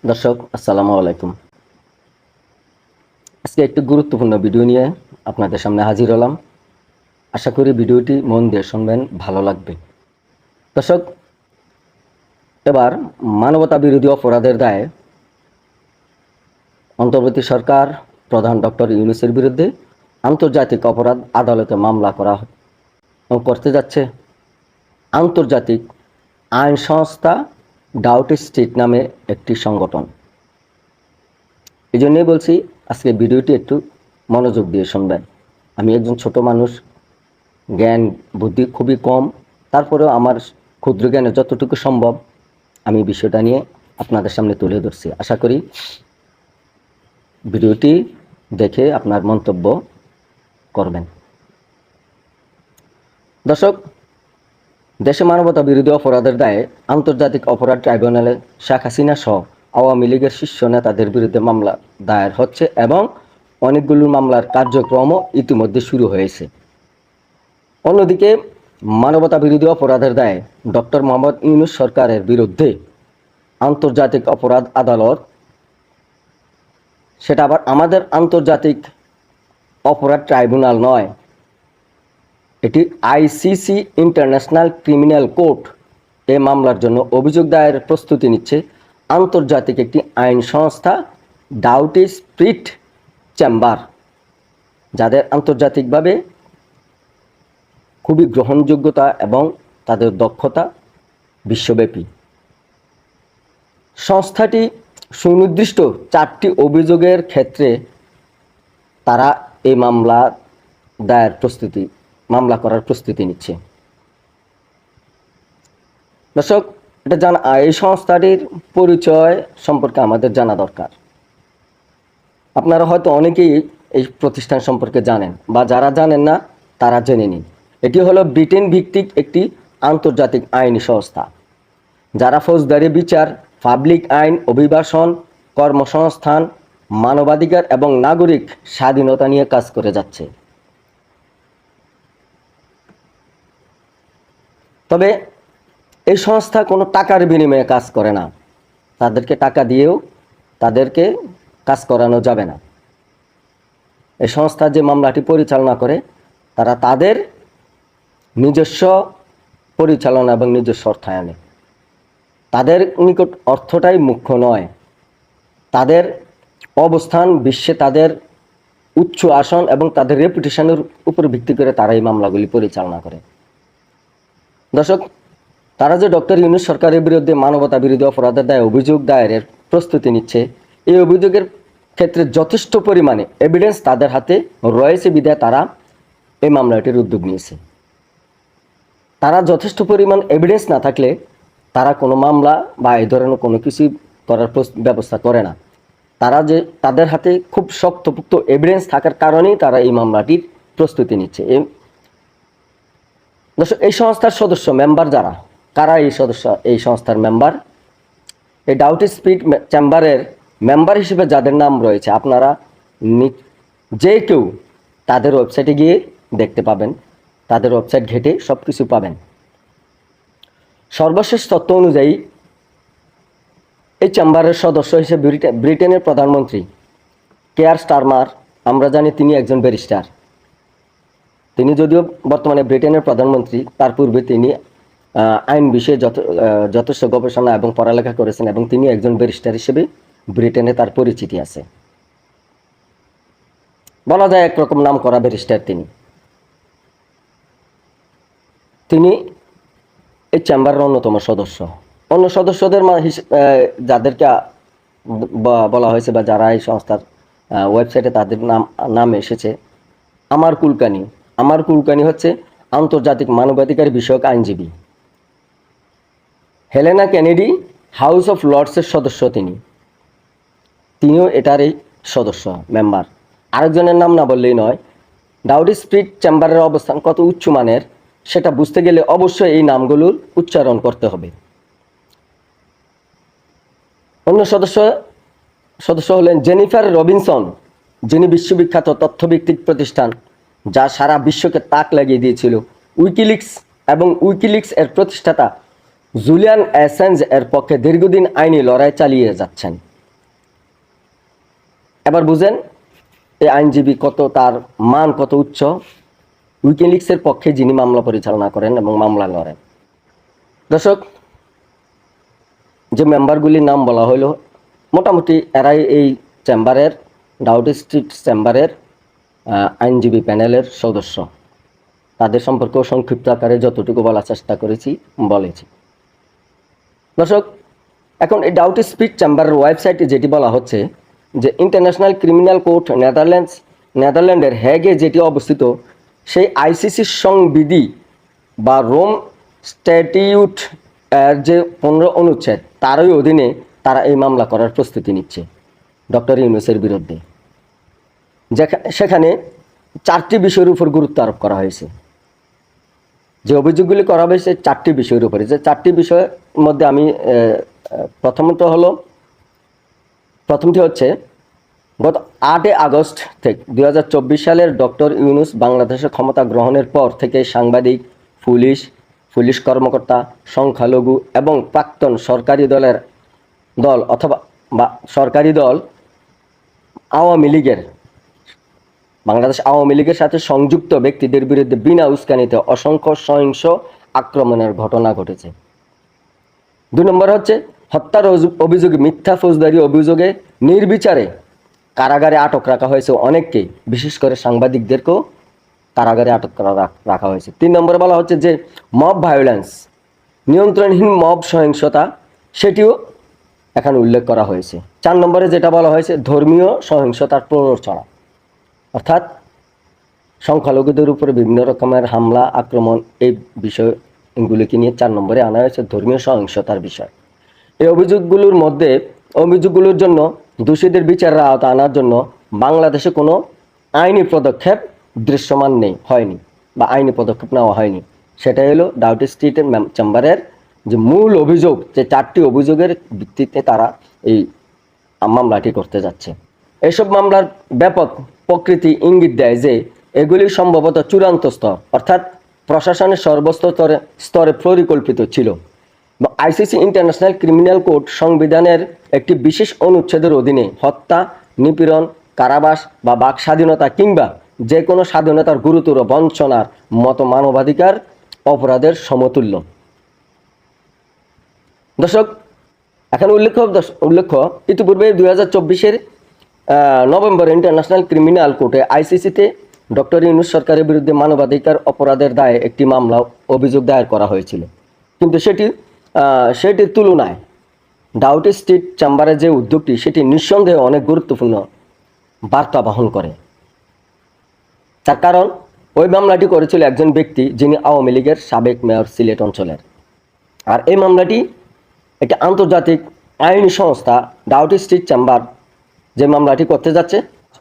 দর্শক আসসালামু আলাইকুম। আজকে একটি গুরুত্বপূর্ণ ভিডিও নিয়ে আপনাদের সামনে হাজির হলাম। আশা করি ভিডিওটি মন দিয়ে শুনবেন, ভালো লাগবে। দর্শক, এবার মানবতা বিরোধী অপরাধের দায়ে অন্তর্বর্তী সরকার প্রধান ডক্টর ইউনূসের বিরুদ্ধে আন্তর্জাতিক অপরাধ আদালতে মামলা করতে যাচ্ছে আন্তর্জাতিক আইন সংস্থা ডাউট স্ট্রিট নামে একটি সংগঠন। এই জন্যই বলছি আজকে ভিডিওটি একটু মনোযোগ দিয়ে শুনবেন। আমি একজন ছোট মানুষ, জ্ঞান বুদ্ধি খুবই কম, তারপরেও আমার ক্ষুদ্র জ্ঞানে যতটুকু সম্ভব আমি বিষয়টা নিয়ে আপনাদের সামনে তুলে ধরছি। আশা করি ভিডিওটি দেখে আপনার মন্তব্য করবেন। দর্শক, দেশে মানবতা বিরোধী অপরাধের দায়ে আন্তর্জাতিক অপরাধ ট্রাইব্যুনালে শেখ হাসিনা সহ আওয়ামী লীগের শীর্ষ নেতাদের বিরুদ্ধে মামলা দায়ের হচ্ছে এবং অনেকগুলো মামলার কার্যক্রমও ইতিমধ্যে শুরু হয়েছে। অন্যদিকে মানবতা বিরোধী অপরাধের দায়ে ডক্টর মোহাম্মদ ইউনূস সরকারের বিরুদ্ধে আন্তর্জাতিক অপরাধ আদালত, সেটা আবার আমাদের আন্তর্জাতিক অপরাধ ট্রাইব্যুনাল নয়, এটি আইসিসি ইন্টারন্যাশনাল ক্রিমিনাল কোর্ট, এই মামলার জন্য অভিযোগ দায়ের প্রস্তুতি নিচ্ছে আন্তর্জাতিক একটি আইন সংস্থা ডাউট স্ট্রিট চেম্বার, যাদের আন্তর্জাতিকভাবে খুবই গ্রহণযোগ্যতা এবং তাদের দক্ষতা বিশ্বব্যাপী। সংস্থাটি সুনির্দিষ্ট 4টি অভিযোগের ক্ষেত্রে তারা এই মামলা করার প্রস্তুতি নিচ্ছে। দর্শক, এই সংস্থাটির পরিচয় সম্পর্কে আমাদের জানা দরকার। আপনারা হয়তো অনেকেই এই প্রতিষ্ঠান সম্পর্কে জানেন, বা যারা জানেন না তারা জেনে নিন। এটি হলো ব্রিটেন ভিত্তিক একটি আন্তর্জাতিক আইনি সংস্থা, যারা ফৌজদারি বিচার, পাবলিক আইন, অভিবাসন, কর্মসংস্থান, মানবাধিকার এবং নাগরিক স্বাধীনতা নিয়ে কাজ করে যাচ্ছে। তবে এই সংস্থা কোনো টাকার বিনিময়ে কাজ করে না। তাদেরকে টাকা দিয়েও তাদেরকে কাজ করানো যাবে না। এই সংস্থা যে মামলাটি পরিচালনা করে, তারা তাদের নিজস্ব পরিচালনা এবং নিজস্ব অর্থায়নে, তাদের নিকট অর্থটাই মুখ্য নয়, তাদের অবস্থান বিশ্বে, তাদের উচ্চ আসন এবং তাদের রেপুটেশনের উপর ভিত্তি করে তারা এই মামলাগুলি পরিচালনা করে। দর্শক, তারা যে ডক্টর ইউনূস সরকারের বিরুদ্ধে মানবতা বিরোধী অপরাধের দায়ে অভিযোগ দায়েরের প্রস্তুতি নিচ্ছে, এই অভিযোগের ক্ষেত্রে যথেষ্ট পরিমাণে এভিডেন্স তাদের হাতে রয়েছে বিধায় তারা এই মামলাটির উদ্যোগ নিয়েছে। তারা যথেষ্ট পরিমাণ এভিডেন্স না থাকলে তারা কোনো মামলা বা এই ধরনের কোনো কিছু করার ব্যবস্থা করে না। তাদের হাতে খুব শক্তপোক্ত এভিডেন্স থাকার কারণেই তারা এই মামলাটির প্রস্তুতি নিচ্ছে। দর্শক, এই সংস্থার সদস্য মেম্বার কারা এই সংস্থার মেম্বার, এই ডাউট স্ট্রিট চেম্বারের মেম্বার হিসেবে যাদের নাম রয়েছে, আপনারা যে কেউ তাদের ওয়েবসাইটে গিয়ে দেখতে পাবেন, তাদের ওয়েবসাইট ঘেঁটে সব কিছু পাবেন। সর্বশেষ তথ্য অনুযায়ী এই চেম্বারের সদস্য হিসেবে ব্রিটেনের প্রধানমন্ত্রী কেয়ার স্টারমার, আমরা জানি তিনি একজন ব্যারিস্টার। তিনি যদিও বর্তমানে ব্রিটেনের প্রধানমন্ত্রী, তার পূর্বে তিনি আইন বিষয়ে যথেষ্ট গবেষণা এবং পড়ালেখা করেছেন এবং তিনি একজন ব্যারিস্টার হিসেবে ব্রিটেনে তার পরিচিতি আছে। বলা যায় একরকম নাম করা ব্যারিস্টার তিনি এই চেম্বারের অন্যতম সদস্য। অন্য সদস্যদের যাদেরকে বলা হয়েছে বা যারা এই সংস্থার ওয়েবসাইটে তাদের নাম এসেছে, আমার কুলকানি হচ্ছে আন্তর্জাতিক মানবাধিকার বিষয়ক আইনজীবী। হেলেনা কেনেডি হাউস অফ লর্ডসের সদস্য, তিনিও এটারই সদস্য মেম্বার। আরেকজনের নাম না বললেই নয়। ডাউট স্ট্রিট চেম্বারের অবস্থান কত উচ্চমানের সেটা বুঝতে গেলে অবশ্যই এই নামগুলোর উচ্চারণ করতে হবে। অন্য সদস্য হলেন জেনিফার রবিনসন, যিনি বিশ্ববিখ্যাত তথ্যভিত্তিক প্রতিষ্ঠান, যা সারা বিশ্বকে তাক লাগিয়ে দিয়েছিল, উইকিলিক্স এর প্রতিষ্ঠাতা জুলিয়ান অ্যাসাঞ্জ এর পক্ষে দীর্ঘদিন আইনি লড়াই চালিয়ে যাচ্ছেন। এবার বুঝেন এই আইনজীবী কত, তার মান কত উচ্চ। উইকিলিক্সের পক্ষে যিনি মামলা পরিচালনা করেন এবং মামলা লড়েন। দর্শক, যে মেম্বারগুলির নাম বলা হলো, মোটামুটি এরাই এই চেম্বারের, ডাউটি স্ট্রিট চেম্বারের আইনজীবী প্যানেলের সদস্য। তাদের সম্পর্কেও সংক্ষিপ্ত আকারে যতটুকু বলার চেষ্টা করেছি বলেছি। দর্শক, এখন এই ডাউটি স্ট্রিট চেম্বারের ওয়েবসাইটে যেটি বলা হচ্ছে যে ইন্টারন্যাশনাল ক্রিমিনাল কোর্ট নেদারল্যান্ডের হ্যাগে যেটি অবস্থিত, সেই আইসিসির সংবিধি বা রোম স্ট্যাটিউট এর যে 15 অনুচ্ছেদ, তারই অধীনে তারা এই মামলা করার প্রস্তুতি নিচ্ছে ডক্টর ইউনূসের বিরুদ্ধে। সেখানে 4টি বিষয়ের উপর গুরুত্ব আরোপ করা হয়েছে। যে অভিযোগগুলি করা হয়েছে 4টি বিষয়ের উপরে, যে 4টি বিষয়ের মধ্যে আমি প্রথমটি হচ্ছে গত 8 আগস্ট থেকে 2024 সালের ডক্টর ইউনূস বাংলাদেশে ক্ষমতা গ্রহণের পর থেকে সাংবাদিক, পুলিশ কর্মকর্তা, সংখ্যালঘু এবং প্রাক্তন সরকারি দল অথবা সরকারি দল বাংলাদেশ আওয়ামী লীগের সাথে সংযুক্ত ব্যক্তিদের বিরুদ্ধে বিনা উস্কানিতে অসংখ্য সহিংস আক্রমণের ঘটনা ঘটেছে। 2 নম্বর হচ্ছে হত্যার অভিযোগে, মিথ্যা ফৌজদারি অভিযোগে নির্বিচারে কারাগারে আটক রাখা হয়েছে অনেককেই, বিশেষ করে সাংবাদিকদেরকেও কারাগারে আটক রাখা হয়েছে। 3 নম্বরে বলা হচ্ছে যে মব ভায়োলেন্স, নিয়ন্ত্রণহীন মব সহিংসতা, সেটিও এখানে উল্লেখ করা হয়েছে। 4 নম্বরে যেটা বলা হয়েছে ধর্মীয় সহিংসতার প্ররোচনা, অর্থাৎ সংখ্যালঘুদের উপরে বিভিন্ন রকমের হামলা, আক্রমণ, এই বিষয়গুলিকে নিয়ে 4 নম্বরে আনা হয়েছে ধর্মীয় সহিংসতার বিষয়। এই অভিযোগগুলোর জন্য দোষীদের বিচারের আওতায় আনার জন্য বাংলাদেশে কোনো আইনি পদক্ষেপ দৃশ্যমান হয়নি বা আইনি পদক্ষেপ নেওয়া হয়নি। সেটাই হলো ডাউটি স্ট্রিটের চেম্বারের যে মূল অভিযোগ, যে 4টি অভিযোগের ভিত্তিতে তারা এই মামলাটি করতে যাচ্ছে। এসব মামলার ব্যাপক প্রকৃতি ইঙ্গিত দেয় যে এগুলি সম্ভবত চূড়ান্ত স্তর, অর্থাৎ প্রশাসনের স্তরে পরিকল্পিত ছিল। আইসিসি ইন্টারন্যাশনাল ক্রিমিনাল কোর্ট সংবিধানের একটি বিশেষ অনুচ্ছেদের অধীনে হত্যা, নিপীড়ন, কারাবাস বা বাক স্বাধীনতা কিংবা যে কোনো স্বাধীনতার গুরুতর বঞ্চনার মতো মানবাধিকার অপরাধের সমতুল্য। দর্শক, এখানে উল্লেখ্য ইতিপূর্বে 2024 নভেম্বর ইন্টারন্যাশনাল ক্রিমিনাল কোর্টে আইসিসিতে ডক্টর ইউনূস সরকারের বিরুদ্ধে মানবাধিকার অপরাধের দায়ে একটি মামলা অভিযোগ দায়ের করা হয়েছিল। কিন্তু সেটির তুলনায় ডাউটি স্ট্রিট চেম্বারের যে উদ্যোগটি, সেটি নিঃসন্দেহে অনেক গুরুত্বপূর্ণ বার্তা বহন করে। তার কারণ ওই মামলাটি করেছিল একজন ব্যক্তি যিনি আওয়ামী লীগের সাবেক মেয়র সিলেট অঞ্চলের। আর এই মামলাটি একটি আন্তর্জাতিক আইনি সংস্থা ডাউটি স্ট্রিট চেম্বার যে মামলাটি করতে যাচ্ছে,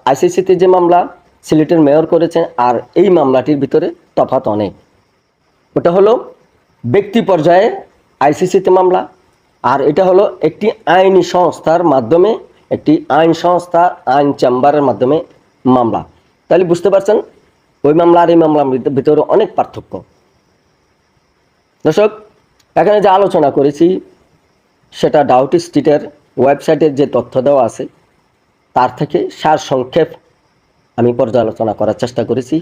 আইসিসিতে যে মামলা সিলেটের মেয়র করেছেন আর এই মামলাটির ভিতরে তফাৎ অনেক। ওটা হলো ব্যক্তি পর্যায়ে আইসিসিতে মামলা, আর এটা হলো একটি আইনি সংস্থার মাধ্যমে, একটি আইন চেম্বারের মাধ্যমে মামলা। তাহলে বুঝতে পারছেন ওই মামলা আর এই মামলার ভিতরে অনেক পার্থক্য। দর্শক, এখানে যে আলোচনা করেছি সেটা ডাউটি স্ট্রিটের ওয়েবসাইটের যে তথ্য দেওয়া আছে তার থেকে সারসংক্ষেপ আমি পর্যালোচনা করার চেষ্টা করেছি।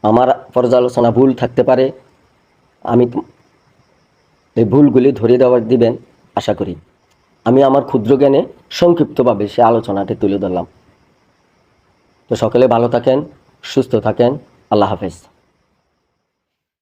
আমার পর্যালোচনা ভুল থাকতে পারে, আমি এই ভুলগুলি ধরিয়ে দিবেন আশা করি। আমি আমার ক্ষুদ্র জ্ঞানে সংক্ষিপ্তভাবে সে আলোচনাটি তুলে ধরলাম। তো সকলে ভালো থাকেন, সুস্থ থাকেন, আল্লাহ হাফেজ।